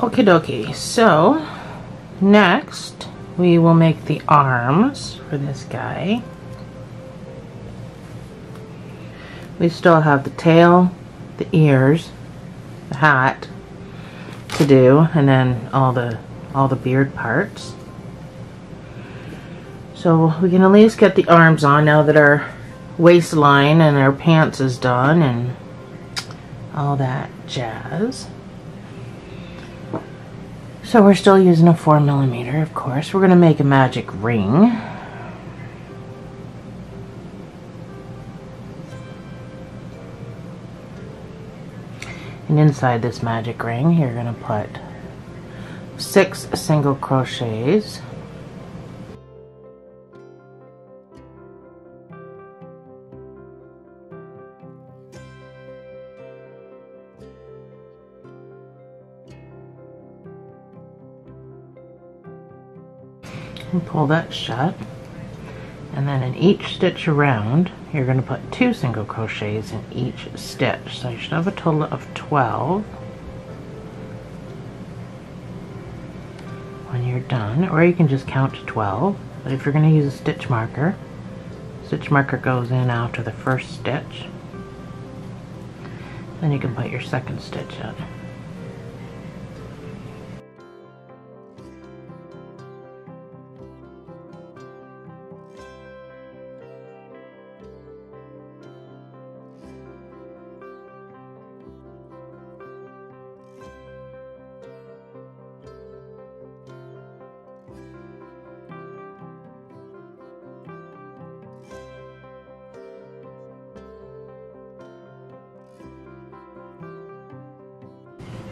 Okie dokie, so next we will make the arms for this guy. We still have the tail, the ears, the hat to do, and then all the beard parts. So we can at least get the arms on now that our waistline and our pants is done and all that jazz. So we're still using a 4mm, of course. We're going to make a magic ring. And inside this magic ring, you're going to put 6 single crochets. And pull that shut, and then in each stitch around you're going to put 2 single crochets in each stitch, so you should have a total of 12 when you're done, or you can just count to 12, but if you're going to use a stitch marker goes in after the first stitch, then you can put your second stitch in.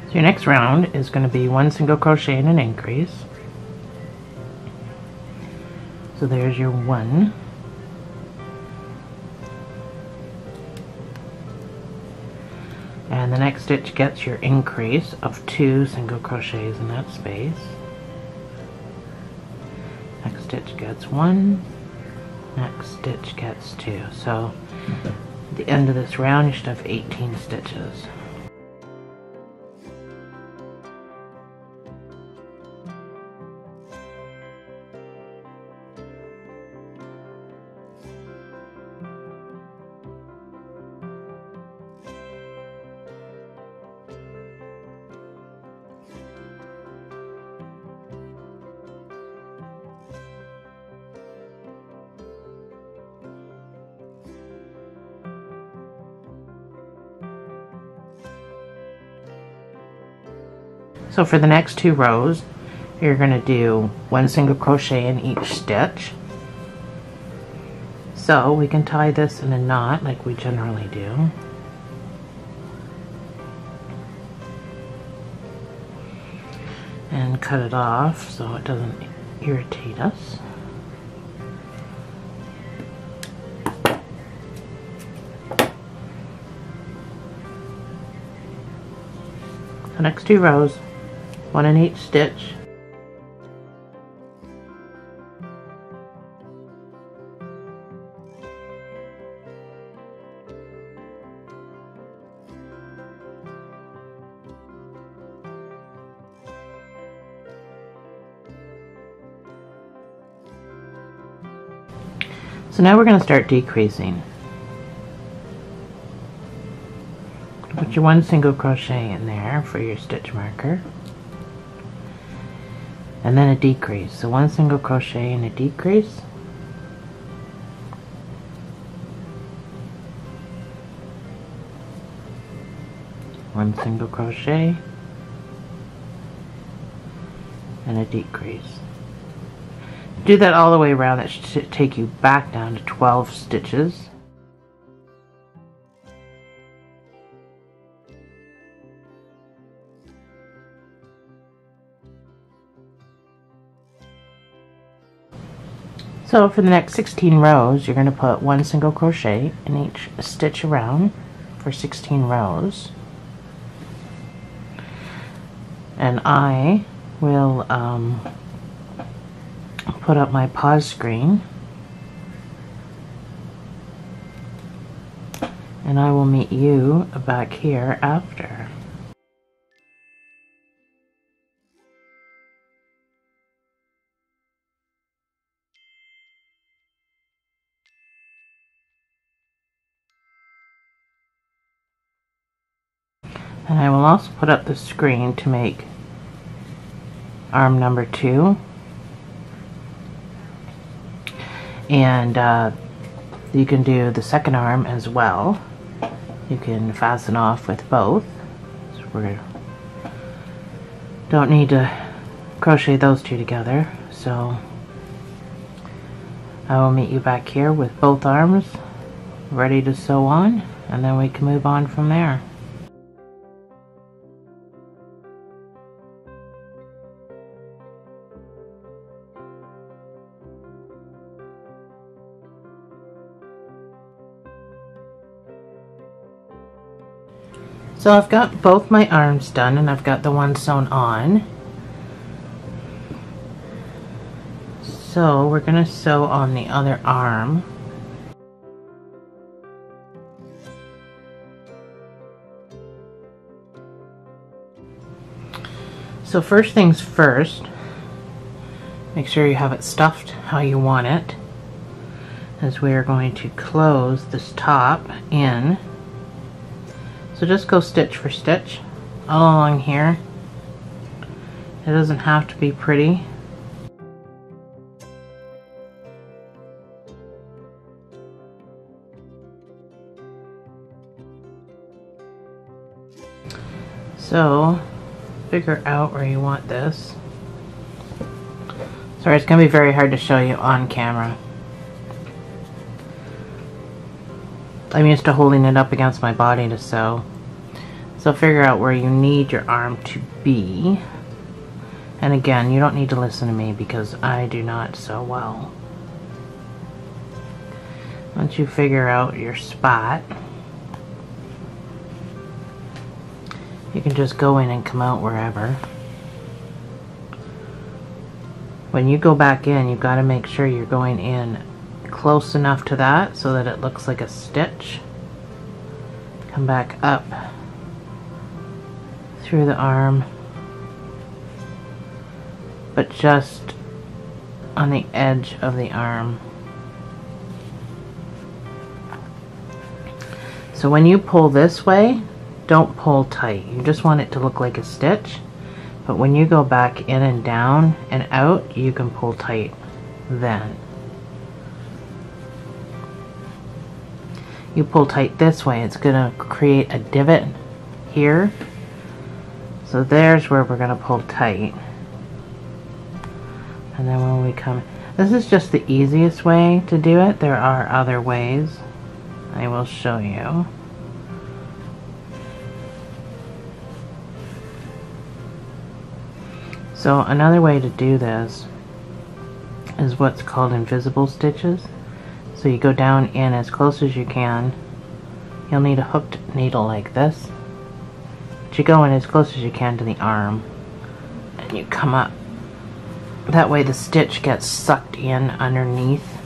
So your next round is going to be 1 single crochet and an increase. So there's your 1. And the next stitch gets your increase of 2 single crochets in that space. Next stitch gets 1. Next stitch gets 2. So at the end of this round you should have 18 stitches. So for the next 2 rows, you're going to do 1 single crochet in each stitch. So we can tie this in a knot like we generally do. And cut it off so it doesn't irritate us. The next 2 rows, 1 in each stitch. So now we're going to start decreasing. Put your 1 single crochet in there for your stitch marker, and then a decrease. So 1 single crochet and a decrease, one single crochet and a decrease. Do that all the way around. That should take you back down to 12 stitches. So for the next 16 rows, you're going to put 1 single crochet in each stitch around for 16 rows. And I will put up my pause screen, and I will meet you back here after. And I will also put up the screen to make arm number 2. And you can do the second arm as well. You can fasten off with both. So we don't need to crochet those two together. So I will meet you back here with both arms ready to sew on, and then we can move on from there. So I've got both my arms done, and I've got the one sewn on. So we're going to sew on the other arm. So first things first, make sure you have it stuffed how you want it, as we are going to close this top in. So just go stitch for stitch all along here. It doesn't have to be pretty. So figure out where you want this. Sorry, it's going to be very hard to show you on camera. I'm used to holding it up against my body to sew. So figure out where you need your arm to be. And again, you don't need to listen to me because I do not sew well. Once you figure out your spot, you can just go in and come out wherever. When you go back in, you've got to make sure you're going in close enough to that so that it looks like a stitch. Come back up through the arm, but just on the edge of the arm. So when you pull this way, don't pull tight. You just want it to look like a stitch, but when you go back in and down and out, you can pull tight then. You pull tight this way, it's going to create a divot here. So there's where we're going to pull tight. And then when we come, this is just the easiest way to do it. There are other ways. I will show you. So another way to do this is what's called invisible stitches. So you go down in as close as you can. You'll need a hooked needle like this. But you go in as close as you can to the arm, and you come up. That way the stitch gets sucked in underneath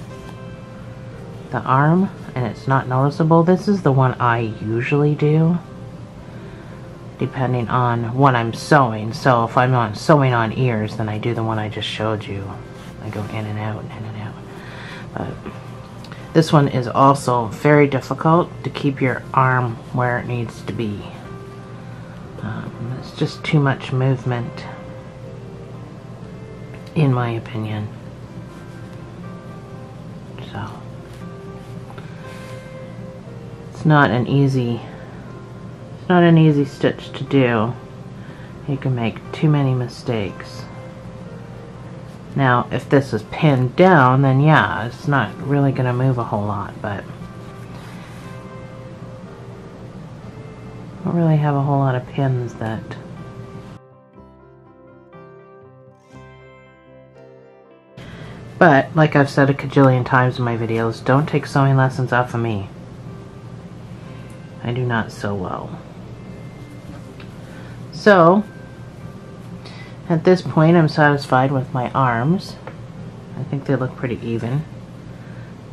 the arm and it's not noticeable. This is the one I usually do, depending on what I'm sewing. So if I'm sewing on ears, then I do the one I just showed you. I go in and out, in and out. But this one is also very difficult to keep your arm where it needs to be. It's just too much movement, in my opinion. So it's not an easy stitch to do. You can make too many mistakes. Now, if this is pinned down, then yeah, it's not really going to move a whole lot, but I don't really have a whole lot of pins that but like I've said a cajillion times in my videos, don't take sewing lessons off of me. I do not sew well. So at this point, I'm satisfied with my arms. I think they look pretty even.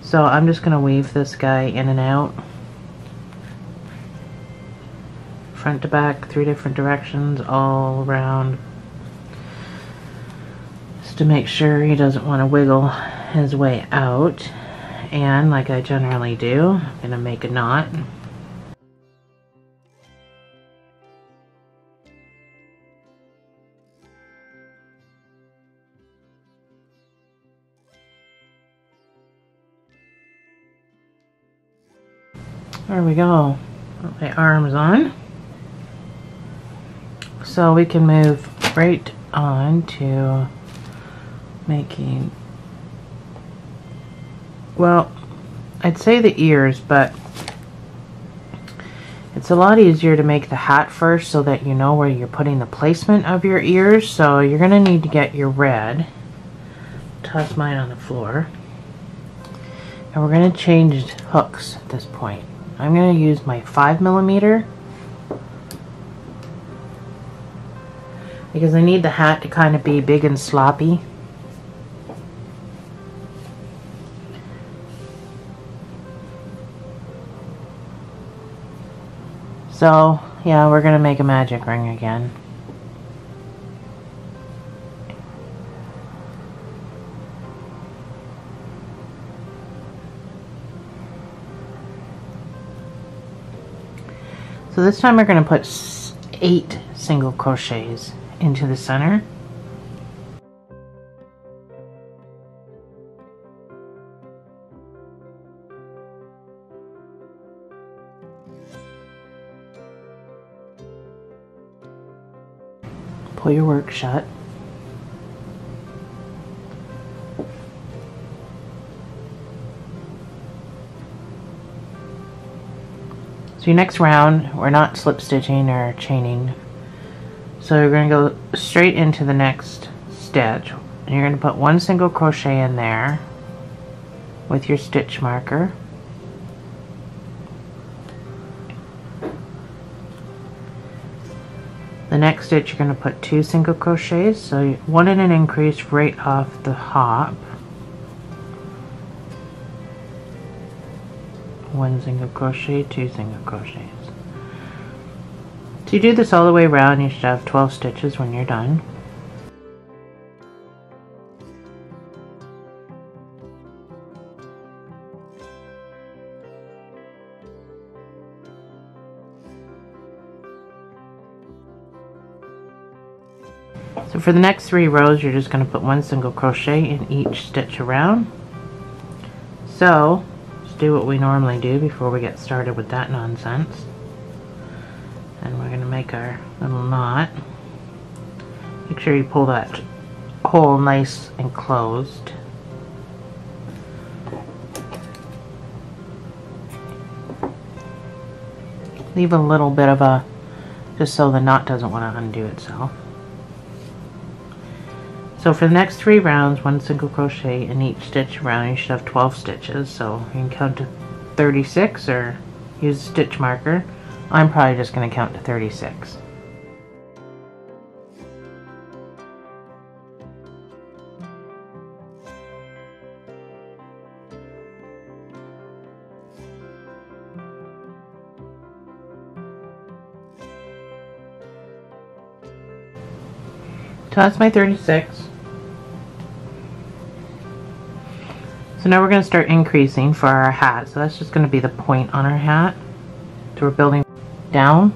So I'm just going to weave this guy in and out, front to back, 3 different directions, all around, just to make sure he doesn't want to wiggle his way out. And like I generally do, I'm going to make a knot. There we go. Put my arms on. So we can move right on to making, well, I'd say the ears, but it's a lot easier to make the hat first so that you know where you're putting the placement of your ears. So you're going to need to get your red. Toss mine on the floor. And we're going to change hooks at this point. I'm going to use my 5mm because I need the hat to kind of be big and sloppy. So, yeah, we're going to make a magic ring again. So this time we're going to put 8 single crochets into the center. Pull your work shut. So your next round, we're not slip stitching or chaining. So you're going to go straight into the next stitch. And you're going to put 1 single crochet in there with your stitch marker. The next stitch you're going to put 2 single crochets, so 1 in an increase right off the hop. 1 single crochet, 2 single crochets. So you do this all the way around, you should have 12 stitches when you're done. So for the next 3 rows, you're just going to put 1 single crochet in each stitch around. So let's do what we normally do before we get started with that nonsense. And we're going to make our little knot. Make sure you pull that hole nice and closed. Leave a little bit of a, just so the knot doesn't want to undo itself. So for the next 3 rounds, 1 single crochet in each stitch around. You should have 12 stitches, so you can count to 36 or use a stitch marker. I'm probably just going to count to 36. So that's my 36. So now we're going to start increasing for our hat. So that's just going to be the point on our hat. So we're building down.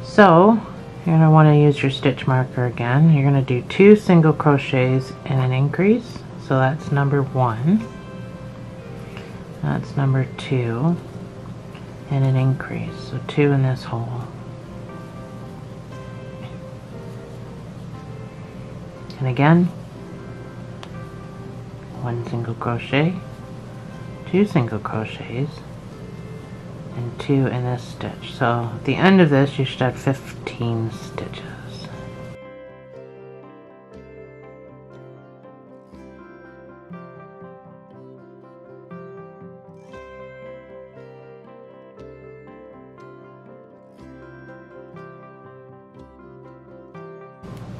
So you're going to want to use your stitch marker again. You're going to do 2 single crochets in an increase. So that's number 1. That's number 2 in an increase. So 2 in this hole. And again, 1 single crochet, 2 single crochets, and 2 in this stitch. So at the end of this, you should have 15 stitches.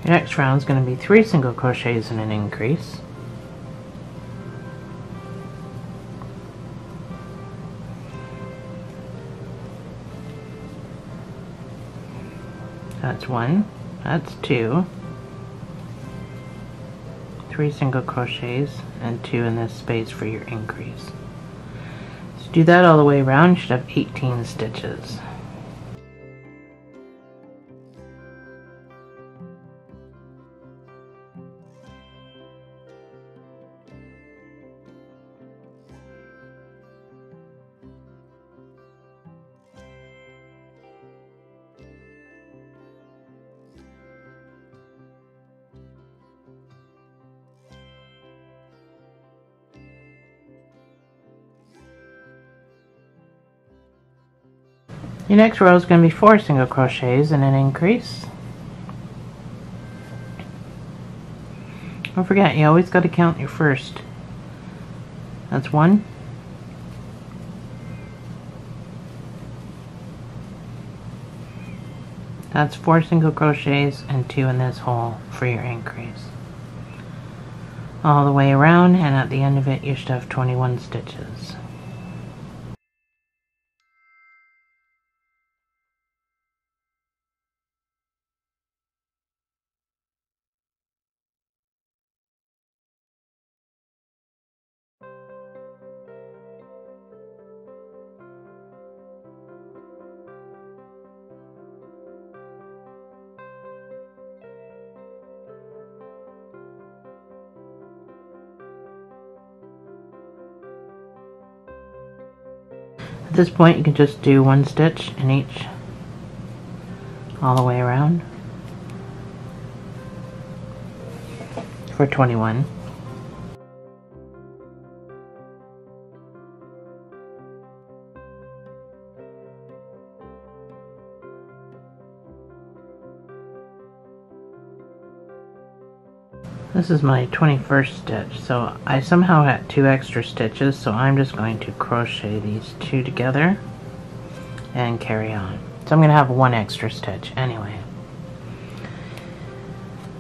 Your next round is going to be 3 single crochets in an increase. That's 1, that's 2, 3 single crochets, and 2 in this space for your increase. So do that all the way around, you should have 18 stitches. Your next row is going to be 4 single crochets and an increase. Don't forget, you always got to count your first. That's 1. That's 4 single crochets and 2 in this hole for your increase. All the way around, and at the end of it you should have 21 stitches. At this point you can just do 1 stitch in each all the way around for 21. This is my 21st stitch, so I somehow got 2 extra stitches, so I'm just going to crochet these 2 together and carry on. So I'm going to have 1 extra stitch anyway.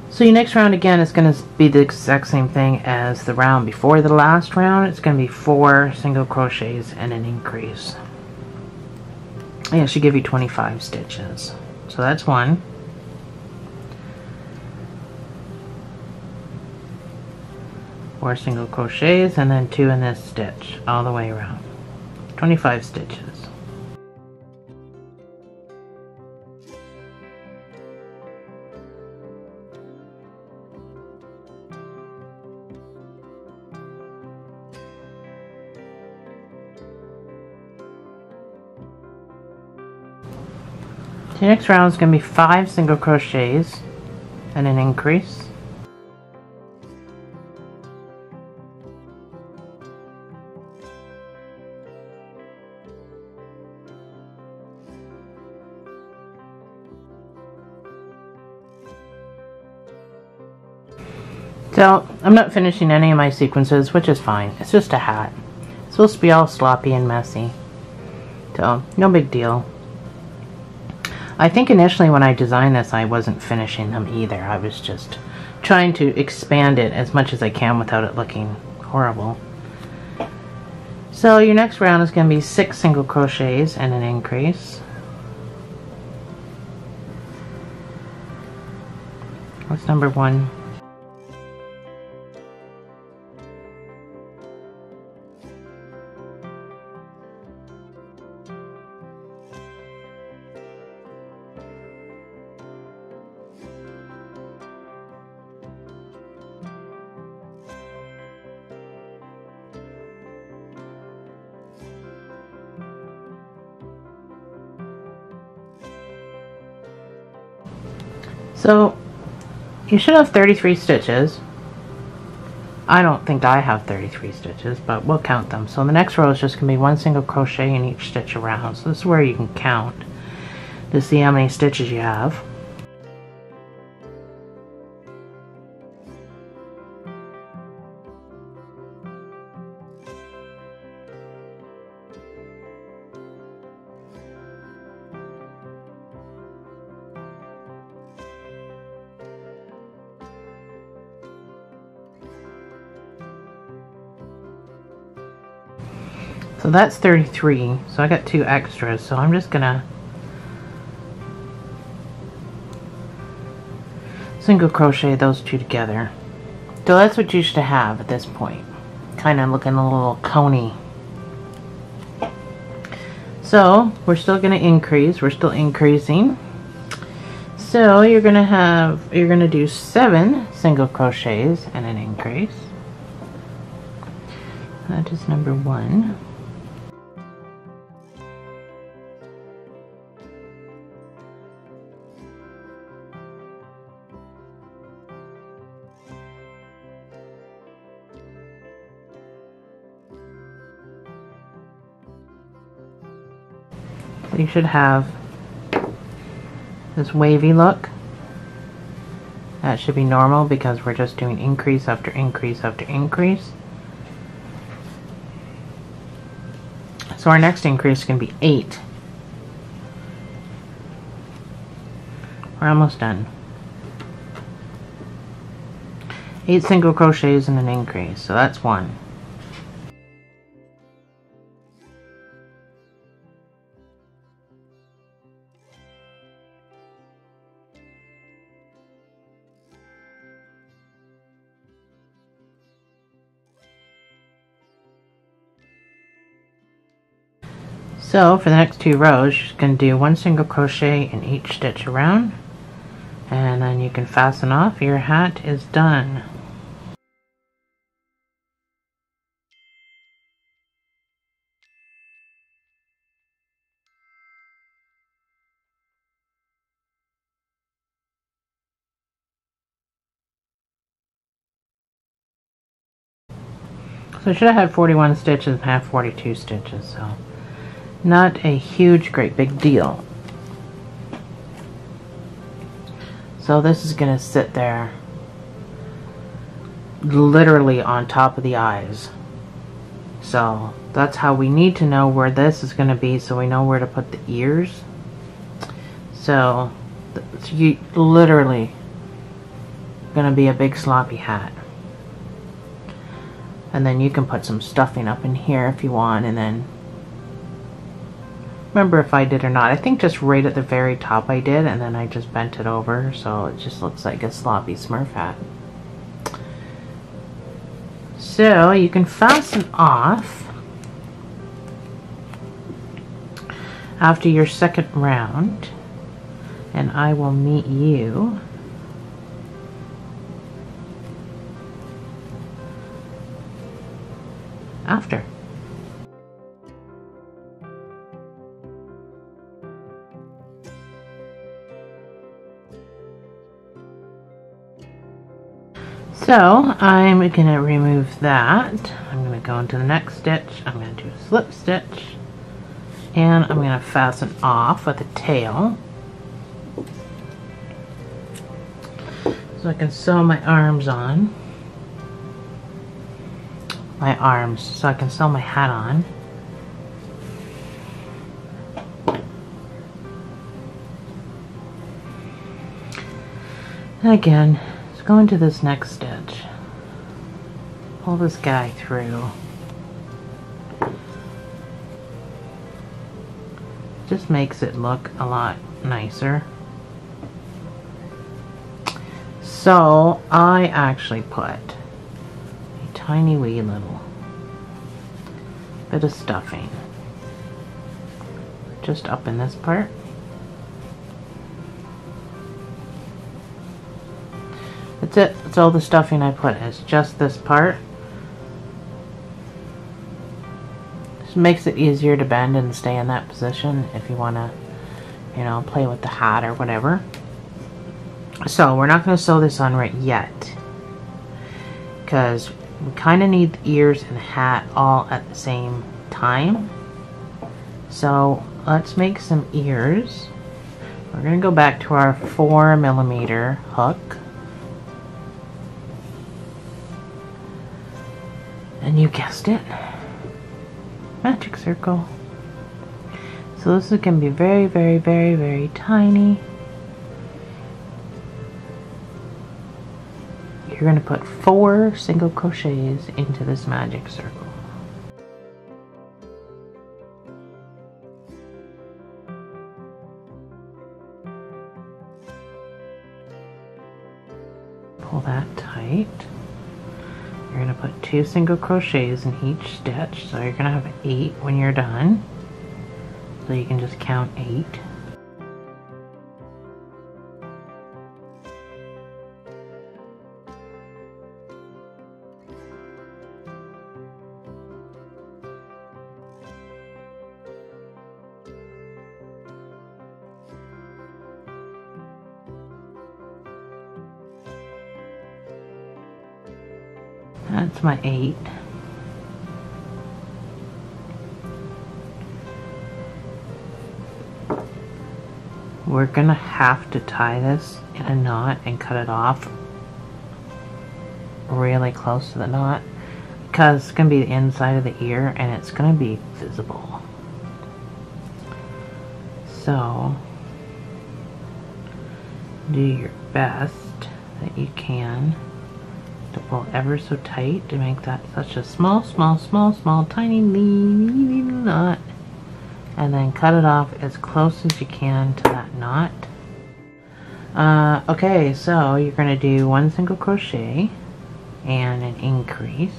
So your next round again is going to be the exact same thing as the round before the last round. It's going to be 4 single crochets and an increase. And it should give you 25 stitches. So that's 1. Four single crochets and then 2 in this stitch all the way around. 25 stitches. The next round is going to be 5 single crochets and an increase. So, I'm not finishing any of my sequences, which is fine. It's just a hat. It's supposed to be all sloppy and messy. So, no big deal. I think initially when I designed this, I wasn't finishing them either. I was just trying to expand it as much as I can without it looking horrible. So, your next round is going to be 6 single crochets and an increase. What's number 1? So, you should have 33 stitches. I don't think I have 33 stitches, but we'll count them. So the next row is just going to be 1 single crochet in each stitch around. So this is where you can count to see how many stitches you have. So that's 33, so I got 2 extras, so I'm just gonna single crochet those 2 together. So that's what you should have at this point. Kind of looking a little coney. So we're still gonna increase, we're still increasing. So you're gonna do 7 single crochets and an increase. That is number 1. you should have this wavy look. That should be normal because we're just doing increase after increase after increase. So our next increase can be 8. We're almost done. 8 single crochets and an increase, so that's 1. So for the next 2 rows, you're just going to do 1 single crochet in each stitch around, and then you can fasten off. Your hat is done. So I should have had 41 stitches and have 42 stitches, so not a huge, great big deal. So this is going to sit there literally on top of the eyes. So that's how we need to know where this is going to be, so we know where to put the ears. So you literally going to be a big sloppy hat. And then you can put some stuffing up in here if you want, and then remember if I did or not. I think just right at the very top I did, and then I just bent it over so it just looks like a sloppy Smurf hat. So you can fasten off after your second round, and I will meet you after. So I'm going to remove that. I'm going to go into the next stitch. I'm going to do a slip stitch, and I'm going to fasten off with a tail so I can sew my arms on. So I can sew my hat on. And again, let's go into this next stitch. Pull this guy through. Just makes it look a lot nicer. So I actually put tiny wee little bit of stuffing just up in this part. That's it. That's all the stuffing I put, is just this part. This makes it easier to bend and stay in that position if you want to, you know, play with the hat or whatever. So we're not going to sew this on right yet because we kind of need the ears and the hat all at the same time. So let's make some ears. We're going to go back to our 4mm hook. And you guessed it, magic circle. So this is going to be very, very, very, very tiny. You're going to put 4 single crochets into this magic circle. Pull that tight. You're going to put 2 single crochets in each stitch, so you're going to have 8 when you're done. So you can just count 8. That's my 8. we're gonna have to tie this in a knot and cut it off really close to the knot, because it's gonna be the inside of the ear and it's gonna be visible. So do your best that you can to pull ever so tight to make that such a small, tiny little knot, and then cut it off as close as you can to that knot. Okay, so you're going to do 1 single crochet and an increase.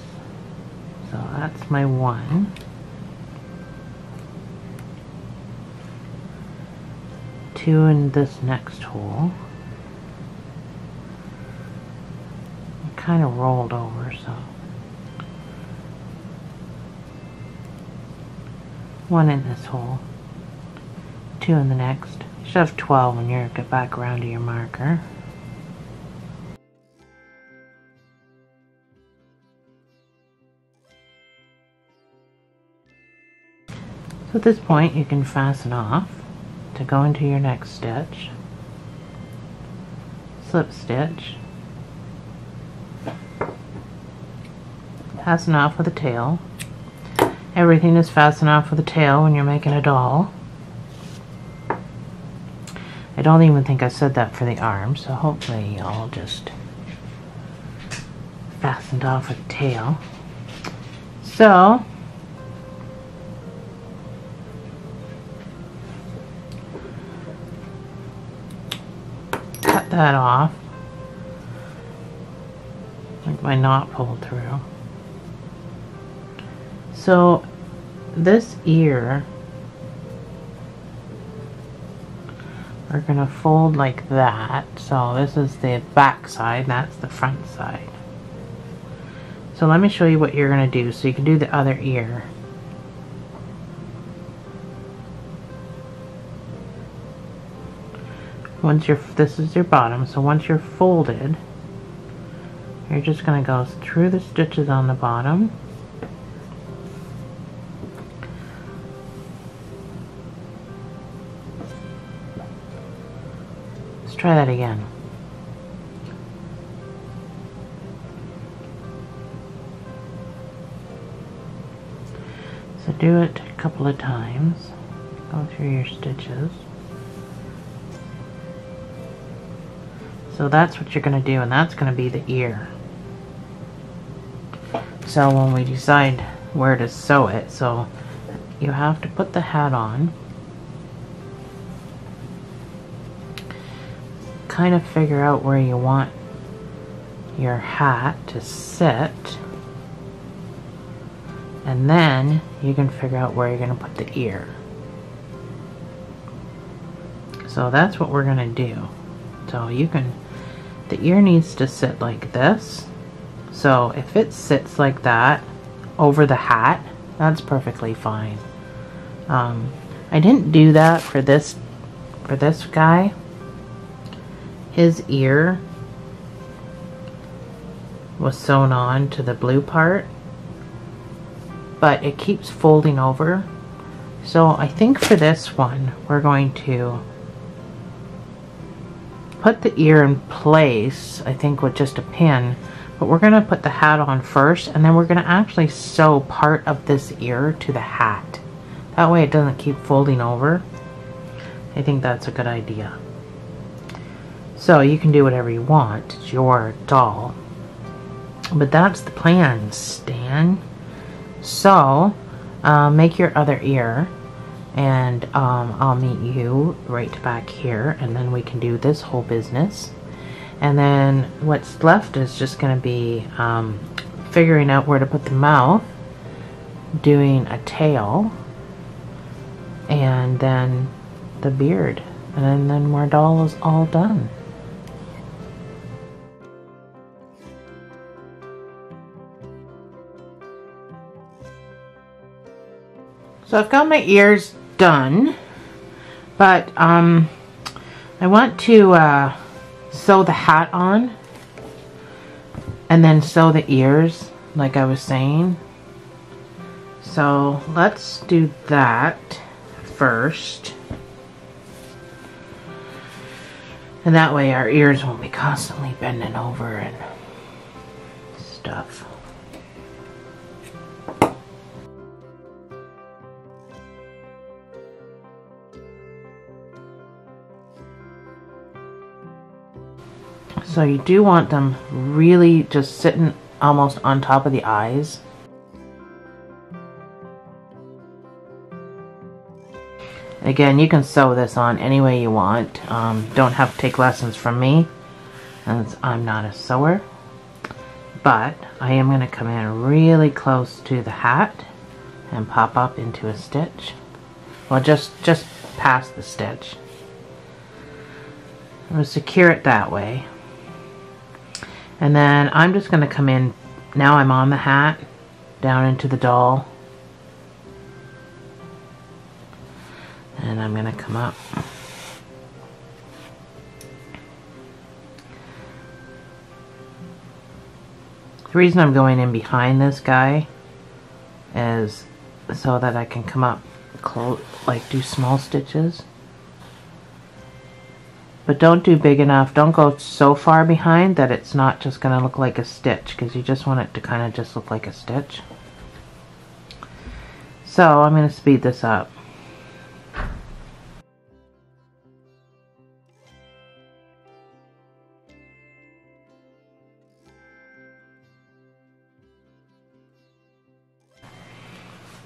So that's my 1. 2 in this next hole. It kind of rolled over, so 1 in this hole, 2 in the next. You should have 12 when you get back around to your marker. So at this point you can fasten off to go into your next stitch. Slip stitch. Fasten off with a tail. Everything is fastened off with a tail when you're making a doll. I don't even think I said that for the arms, so hopefully y'all just fastened off with a tail. So cut that off. Like my knot pulled through. So this ear we're going to fold like that. So this is the back side, that's the front side. So let me show you what you're going to do so you can do the other ear. Once you're, this is your bottom, so once you're folded, you're just going to go through the stitches on the bottom. Try that again. So do it a couple of times. Go through your stitches. So that's what you're going to do, and that's going to be the ear. So when we decide where to sew it, so you have to put the hat on. Kind of figure out where you want your hat to sit, and then you can figure out where you're going to put the ear. So that's what we're going to do. So you can, the ear needs to sit like this. So if it sits like that over the hat, that's perfectly fine. I didn't do that for this guy. His ear was sewn on to the blue part, but it keeps folding over. So I think for this one, we're going to put the ear in place, I think with just a pin, but we're going to put the hat on first, and then we're going to actually sew part of this ear to the hat. That way it doesn't keep folding over. I think that's a good idea. So you can do whatever you want, it's your doll. But that's the plan, Stan. So, make your other ear, and I'll meet you right back here, and then we can do this whole business. And then what's left is just going to be figuring out where to put the mouth, doing a tail, and then the beard. And then our doll is all done. So I've got my ears done, but I want to sew the hat on and then sew the ears like I was saying. So let's do that first. And that way our ears won't be constantly bending over and stuff. So you do want them really just sitting almost on top of the eyes. Again, you can sew this on any way you want. Don't have to take lessons from me, as I'm not a sewer. But I am going to come in really close to the hat and pop up into a stitch. Well, just past the stitch. I'm going to secure it that way. And then I'm just going to come in, now I'm on the hat, down into the doll. And I'm going to come up. The reason I'm going in behind this guy is so that I can come up close, like do small stitches. But don't do big enough. Don't go so far behind that it's not just going to look like a stitch, because you just want it to kind of just look like a stitch. So I'm going to speed this up.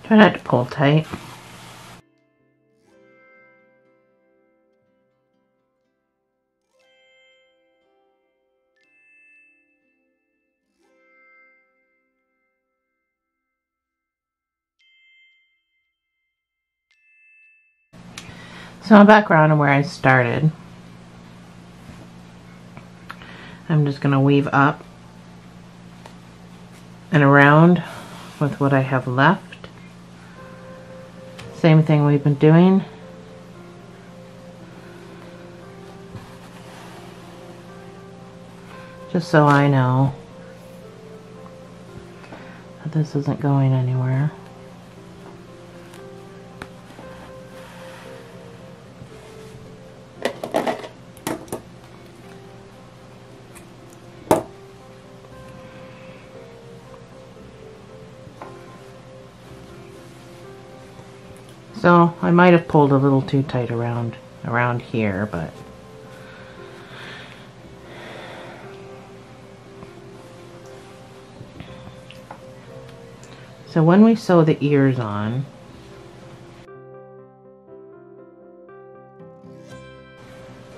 Try not to pull tight. So I'm back around to where I started. I'm just going to weave up and around with what I have left. Same thing we've been doing. Just so I know that this isn't going anywhere. So I might have pulled a little too tight around here, but so when we sew the ears on,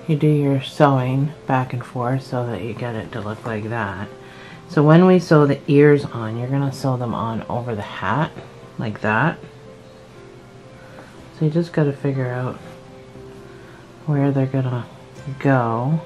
you do your sewing back and forth so that you get it to look like that. So when we sew the ears on, you're going to sew them on over the hat like that. So you just got to figure out where they're going to go.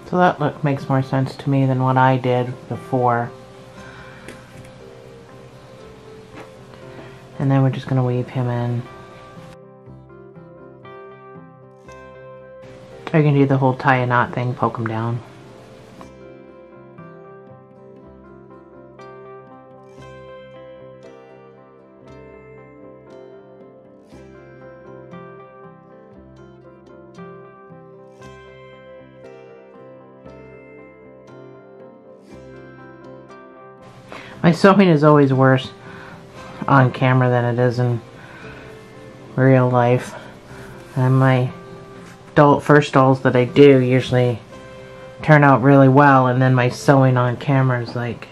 So that look makes more sense to me than what I did before. And then we're just going to weave him in. Or you can do the whole tie a knot thing, poke him down. My sewing is always worse on camera than it is in real life. And my first dolls that I do usually turn out really well, and then my sewing on camera is like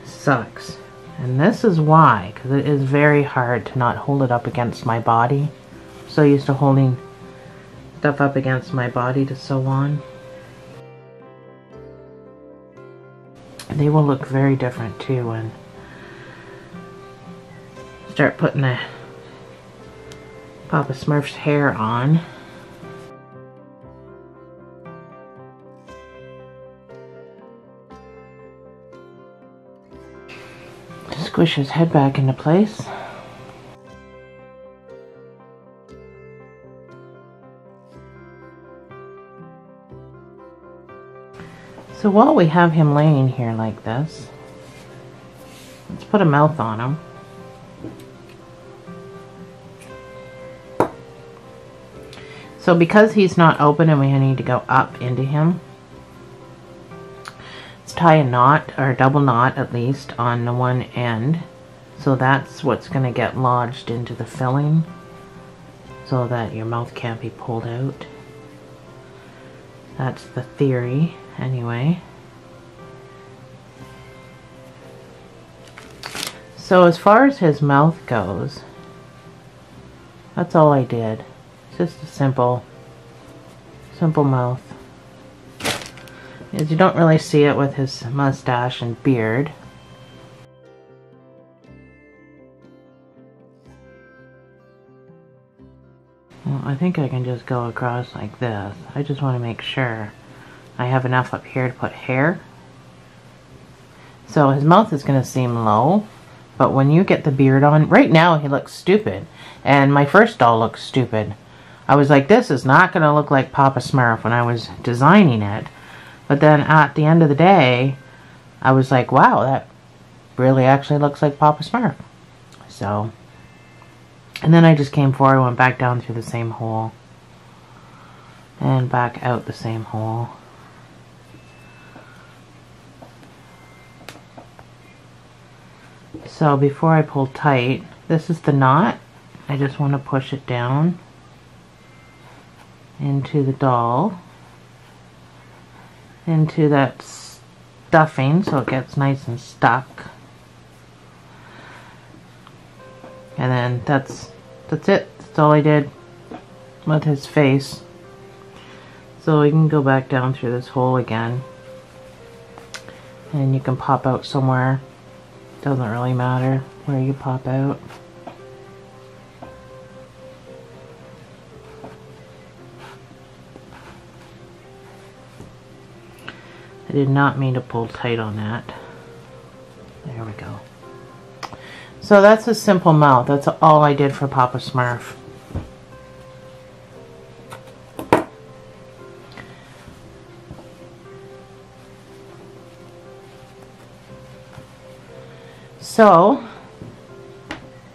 sucks. And this is why, because it is very hard to not hold it up against my body. I'm so used to holding stuff up against my body to sew on. They will look very different too when I start putting the Papa Smurf's hair on. Squish his head back into place. So while we have him laying here like this, let's put a mouth on him. So because he's not open and we need to go up into him, let's tie a knot, or a double knot at least, on the one end. So that's what's going to get lodged into the filling so that your mouth can't be pulled out. That's the theory, anyway. So as far as his mouth goes, that's all I did. Just a simple mouth. As you don't really see it with his mustache and beard. Well, I think I can just go across like this. I just want to make sure I have enough up here to put hair. So his mouth is going to seem low, but when you get the beard on, right now he looks stupid. And my first doll looks stupid. I was like, this is not going to look like Papa Smurf when I was designing it. But then at the end of the day, I was like, wow, that really actually looks like Papa Smurf. So, and then I just came forward, went back down through the same hole. And back out the same hole. So before I pull tight, this is the knot. I just want to push it down into the doll, into that stuffing so it gets nice and stuck. And then that's it. That's all I did with his face. So we can go back down through this hole again, and you can pop out somewhere. Doesn't really matter where you pop out. I did not mean to pull tight on that. There we go. So that's a simple mouth. That's all I did for Papa Smurf. So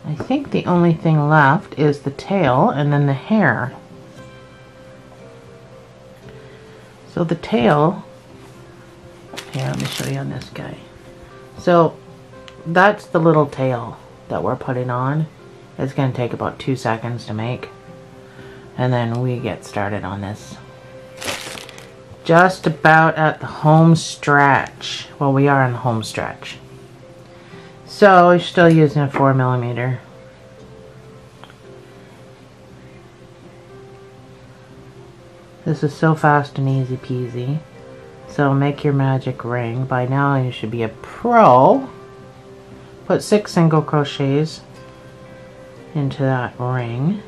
I think the only thing left is the tail and then the hair. So the tail, here, let me show you on this guy. So that's the little tail that we're putting on. It's going to take about 2 seconds to make. And then we get started on this. Just about at the home stretch. Well, we are in the home stretch. So we're still using a 4mm. This is so fast and easy peasy. So make your magic ring. By now you should be a pro. Put 6 single crochets into that ring.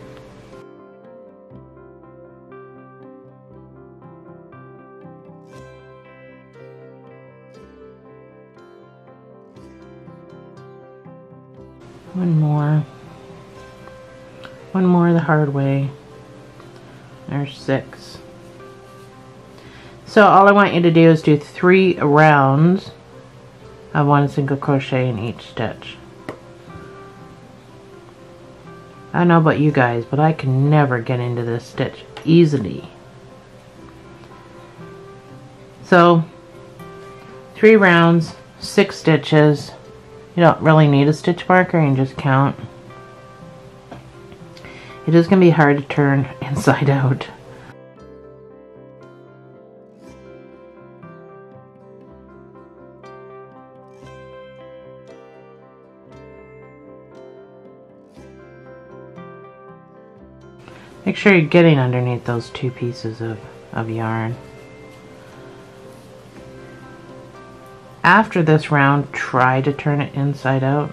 One more the hard way. There's 6. So all I want you to do is do 3 rounds of 1 single crochet in each stitch. I don't know about you guys, but I can never get into this stitch easily. So 3 rounds, 6 stitches. You don't really need a stitch marker, you can just count. It is going to be hard to turn inside out. Make sure you're getting underneath those two pieces of yarn. After this round, try to turn it inside out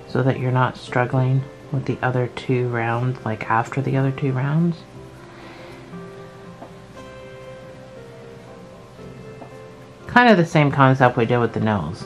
so that you're not struggling with the other two rounds, like after the other two rounds. Kind of the same concept we did with the nose.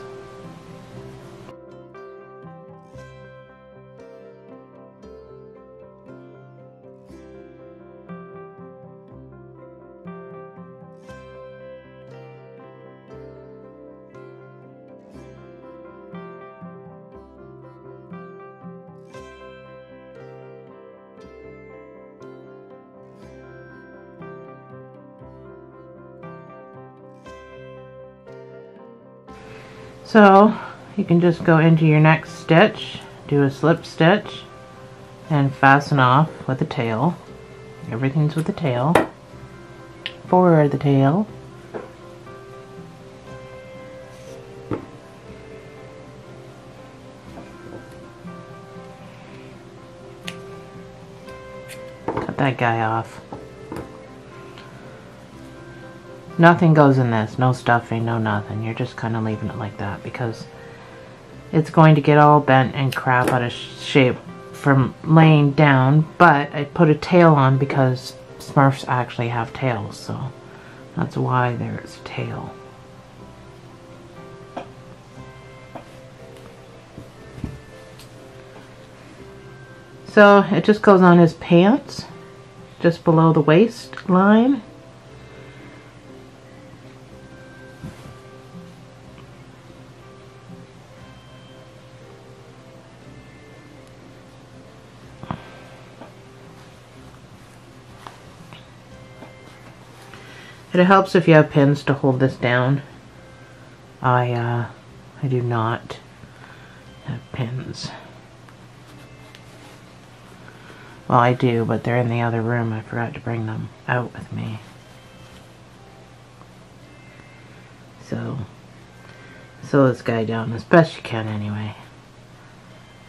So you can just go into your next stitch, do a slip stitch, and fasten off with the tail. Everything's with the tail. For the tail. Cut that guy off. Nothing goes in this, no stuffing, no nothing. You're just kind of leaving it like that because it's going to get all bent and crap out of shape from laying down, but I put a tail on because Smurfs actually have tails, so that's why there's a tail. So it just goes on his pants, just below the waistline. It helps if you have pins to hold this down. I do not have pins. Well, I do, but they're in the other room. I forgot to bring them out with me. So, sew this guy down as best you can anyway.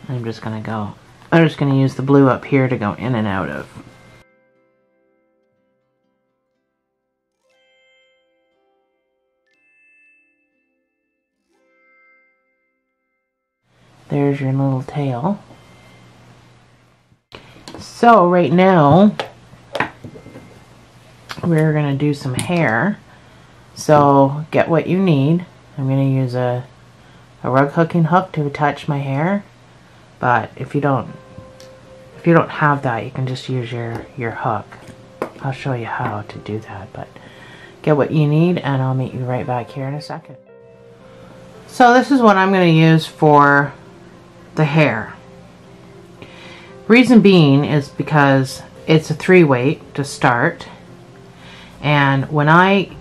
I'm just gonna use the blue up here to go in and out of. There's your little tail. So right now we're gonna do some hair. So get what you need. I'm gonna use a rug hooking hook to attach my hair. But if you don't have that, you can just use your hook. I'll show you how to do that, but get what you need and I'll meet you right back here in a second. So this is what I'm gonna use for the hair. Reason being is because it's a 3-weight to start, and when I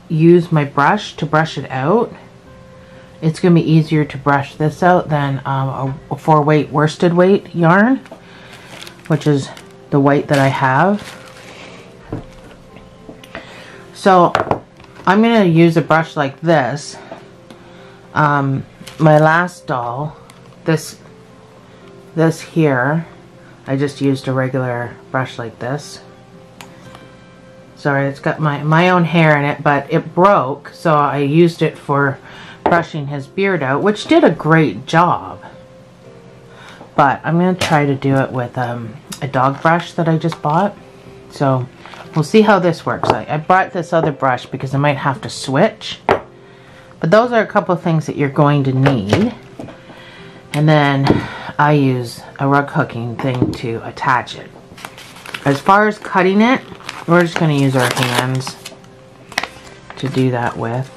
use my brush to brush it out, it's going to be easier to brush this out than a 4-weight worsted weight yarn, which is the weight that I have. So I'm going to use a brush like this. My last doll, this here, I just used a regular brush like this. Sorry, it's got my own hair in it, but it broke, so I used it for brushing his beard out, which did a great job. But I'm going to try to do it with a dog brush that I just bought. So we'll see how this works. I brought this other brush because I might have to switch. But those are a couple of things that you're going to need. And then I use a rug hooking thing to attach it. As far as cutting it, we're just going to use our hands to do that with.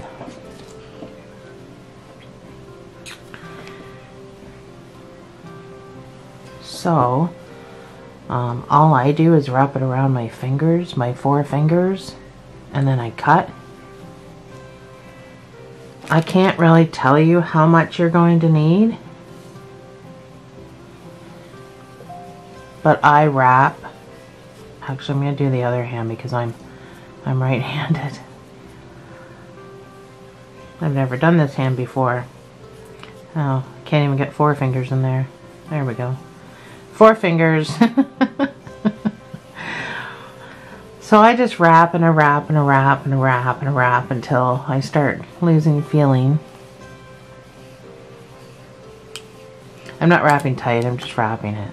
So, all I do is wrap it around my fingers, my 4 fingers, and then I cut. I can't really tell you how much you're going to need, but I wrap. Actually, I'm going to do the other hand because I'm right-handed. I've never done this hand before. Oh, can't even get 4 fingers in there. There we go. 4 fingers. So I just wrap and I wrap and I wrap and I wrap and I wrap until I start losing feeling. I'm not wrapping tight, I'm just wrapping it.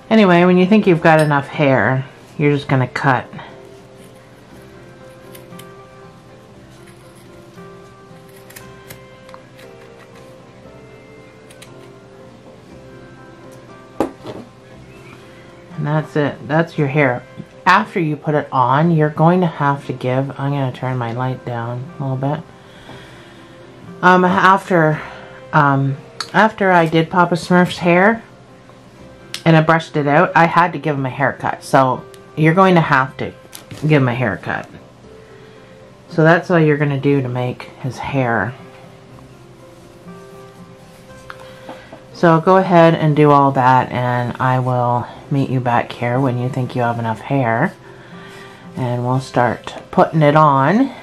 Anyway, when you think you've got enough hair, you're just going to cut. And that's it. That's your hair. After you put it on, you're going to have to give... I'm going to turn my light down a little bit. After I did Papa Smurf's hair, and I brushed it out, I had to give him a haircut. So you're going to have to give him a haircut. So that's all you're going to do to make his hair. So go ahead and do all that, and I will meet you back here when you think you have enough hair. And we'll start putting it on.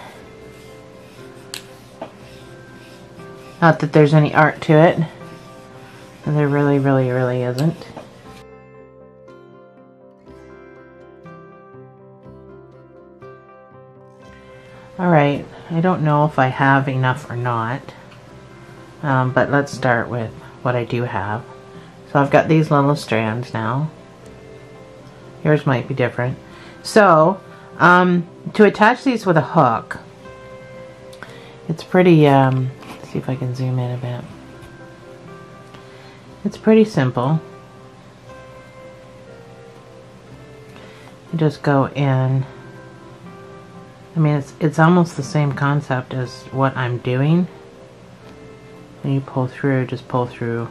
Not that there's any art to it. And there really isn't. Alright, I don't know if I have enough or not, but let's start with what I do have. So I've got these little strands now. Yours might be different. So, to attach these with a hook, it's pretty, let's see if I can zoom in a bit. It's pretty simple. You just go in. I mean, it's almost the same concept as what I'm doing. When you pull through, just pull through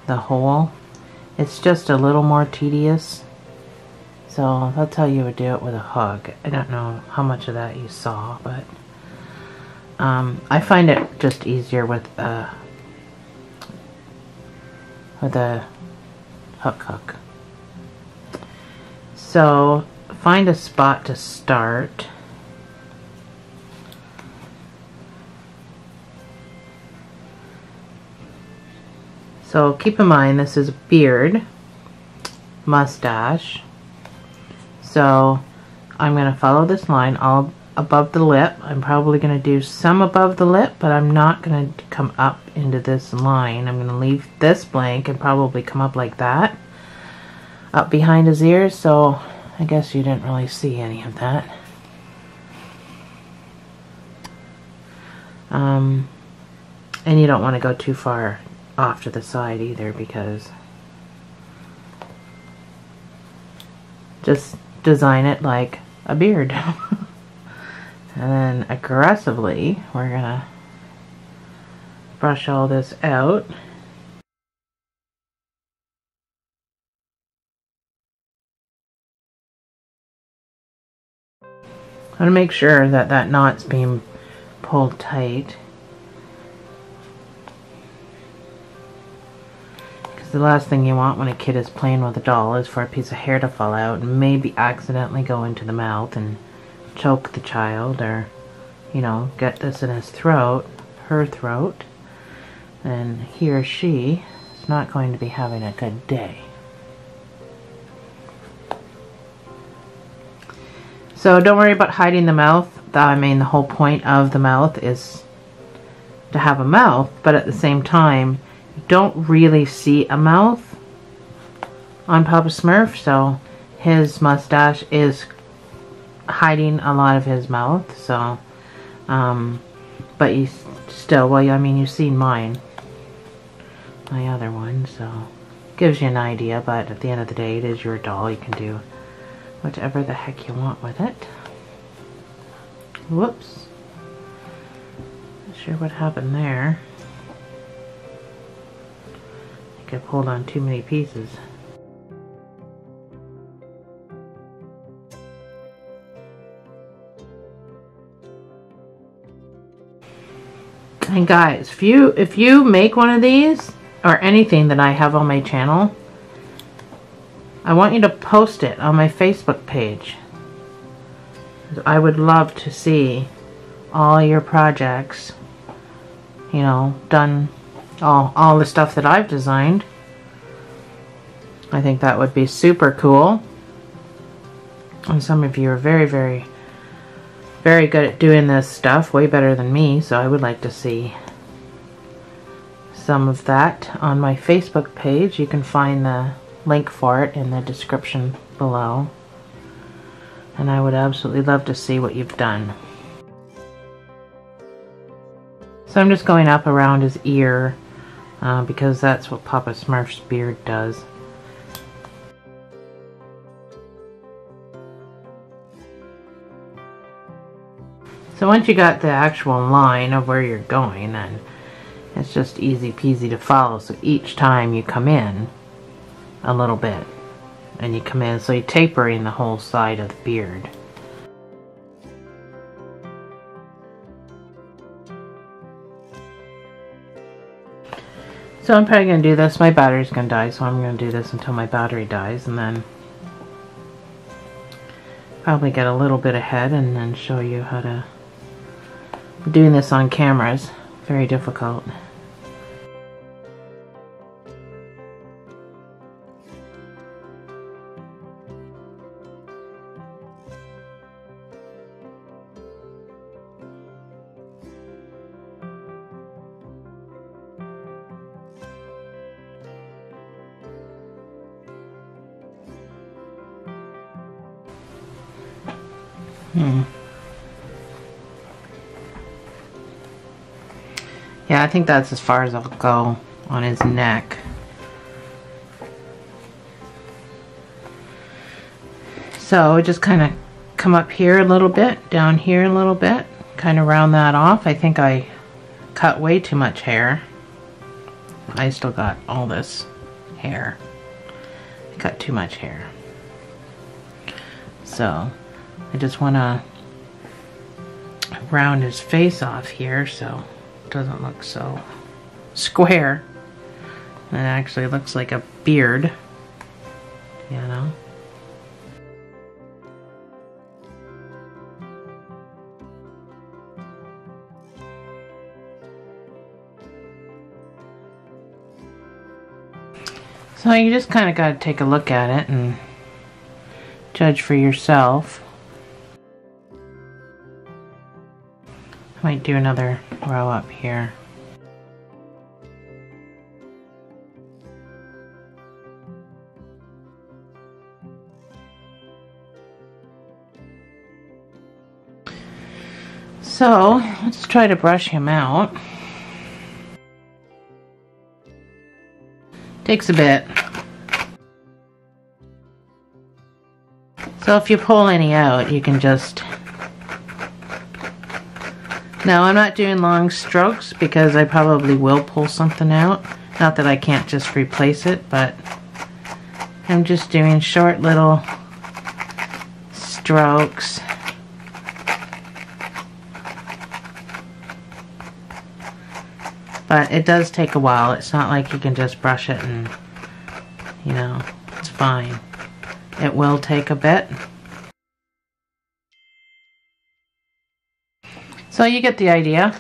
the hole. It's just a little more tedious. So that's how you would do it with a hook. I don't know how much of that you saw, but I find it just easier with a hook. So find a spot to start. So keep in mind this is a beard, mustache. So I'm going to follow this line all above the lip. I'm probably going to do some above the lip, but I'm not going to come up into this line. I'm going to leave this blank and probably come up like that, up behind his ears. So I guess you didn't really see any of that. And you don't want to go too far off to the side either, because just design it like a beard. And then aggressively we're gonna brush all this out. I want to make sure that that knot's being pulled tight. The last thing you want when a kid is playing with a doll is for a piece of hair to fall out and maybe accidentally go into the mouth and choke the child, or, you know, get this in his throat, her throat, and he or she is not going to be having a good day. So don't worry about hiding the mouth. I mean, the whole point of the mouth is to have a mouth, but at the same time, don't really see a mouth on Papa Smurf, so his mustache is hiding a lot of his mouth. So, but you still, well, I mean, you've seen mine, my other one, so gives you an idea. But at the end of the day, it is your doll. You can do whatever the heck you want with it. Whoops, not sure what happened there. I pulled on too many pieces. And guys, if you make one of these or anything that I have on my channel, I want you to post it on my Facebook page. I would love to see all your projects you know, done all the stuff that I've designed. I think that would be super cool. And some of you are very, very, very good at doing this stuff, way better than me, so I would like to see some of that on my Facebook page. You can find the link for it in the description below. And I would absolutely love to see what you've done. So I'm just going up around his ear because that's what Papa Smurf's beard does. So once you got the actual line of where you're going, then it's just easy peasy to follow. So each time you come in a little bit, and you come in, so you're tapering the whole side of the beard. So I'm probably going to do this. My battery's going to die, so I'm going to do this until my battery dies, and then probably get a little bit ahead and then show you how to... Doing this on camera is very difficult. Yeah, I think that's as far as I'll go on his neck. So just kind of come up here a little bit, down here a little bit, kind of round that off. I think I cut way too much hair. I still got all this hair. I cut too much hair. So I just want to round his face off here so it doesn't look so square. It actually looks like a beard, you know. So you just kind of got to take a look at it and judge for yourself. I might do another row up here. So let's try to brush him out. Takes a bit. So if you pull any out, you can just... Now I'm not doing long strokes because I probably will pull something out. Not that I can't just replace it, but I'm just doing short little strokes. But it does take a while. It's not like you can just brush it and, you know, it's fine. It will take a bit. So you get the idea.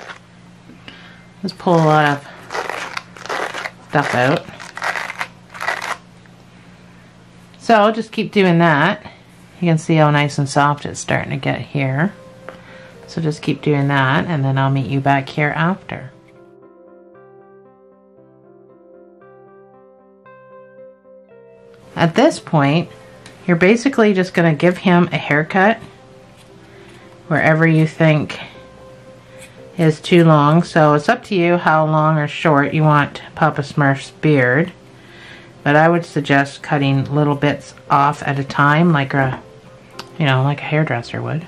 Let's pull a lot of stuff out. So just keep doing that. You can see how nice and soft it's starting to get here. So just keep doing that, and then I'll meet you back here after. At this point, you're basically just going to give him a haircut wherever you think is too long. So it's up to you how long or short you want Papa Smurf's beard. But I would suggest cutting little bits off at a time, like a, you know, like a hairdresser would.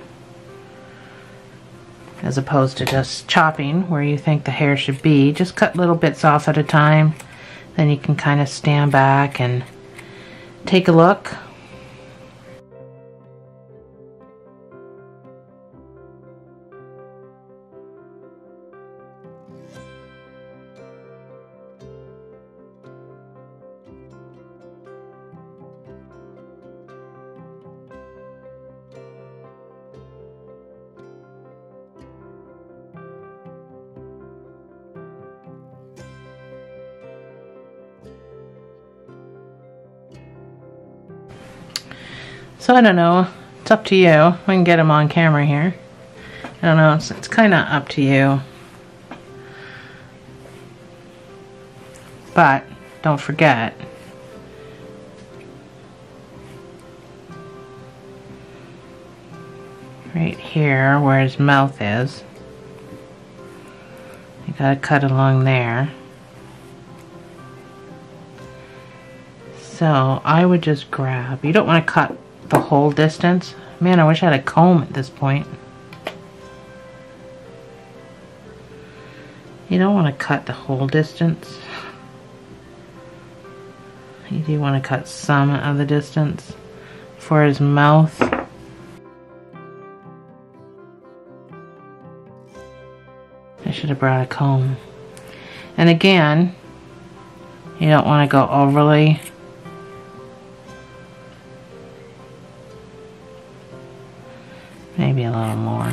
As opposed to just chopping where you think the hair should be. Just cut little bits off at a time. Then you can kind of stand back and take a look. So I don't know. It's up to you. We can get him on camera here. I don't know. It's kind of up to you. But don't forget, right here where his mouth is, you gotta cut along there. So I would just grab, you don't want to cut the whole distance. Man, I wish I had a comb at this point. You don't want to cut the whole distance. You do want to cut some of the distance for his mouth. I should have brought a comb. And again, you don't want to go overly. Maybe a little more.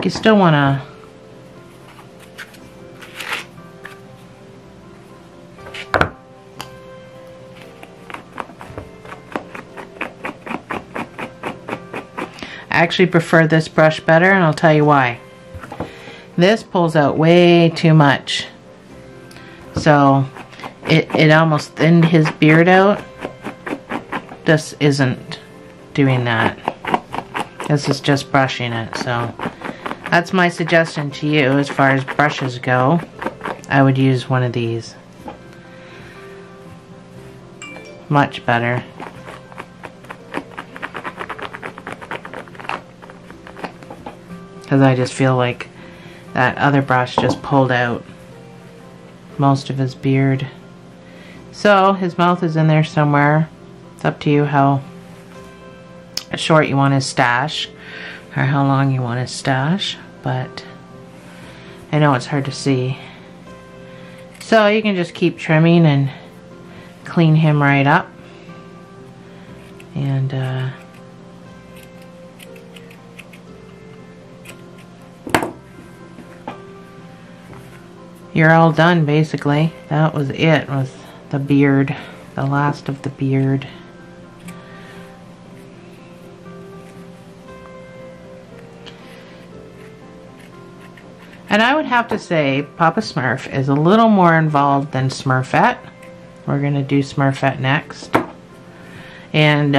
You still want to I actually prefer this brush better, and I'll tell you why. This pulls out way too much. So it almost thinned his beard out. This isn't doing that. This is just brushing it. So that's my suggestion to you as far as brushes go. I would use one of these. Much better. Because I just feel like that other brush just pulled out most of his beard. So his mouth is in there somewhere. It's up to you how short you want his stash or how long you want his stash, but I know it's hard to see. So you can just keep trimming and clean him right up. And you're all done basically. That was it, was the beard, the last of the beard. And I would have to say Papa Smurf is a little more involved than Smurfette. We're going to do Smurfette next. And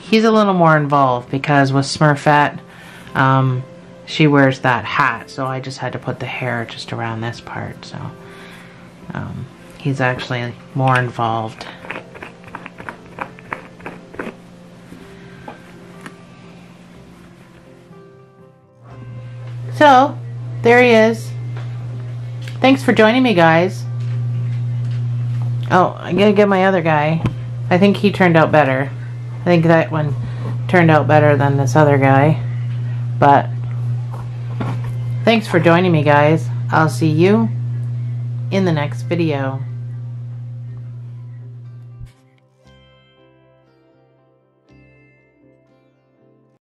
he's a little more involved because with Smurfette, she wears that hat. So I just had to put the hair just around this part. So he's actually more involved. So there he is. Thanks for joining me, guys. Oh, I'm gonna get my other guy. I think he turned out better. I think that one turned out better than this other guy. But thanks for joining me, guys. I'll see you in the next video.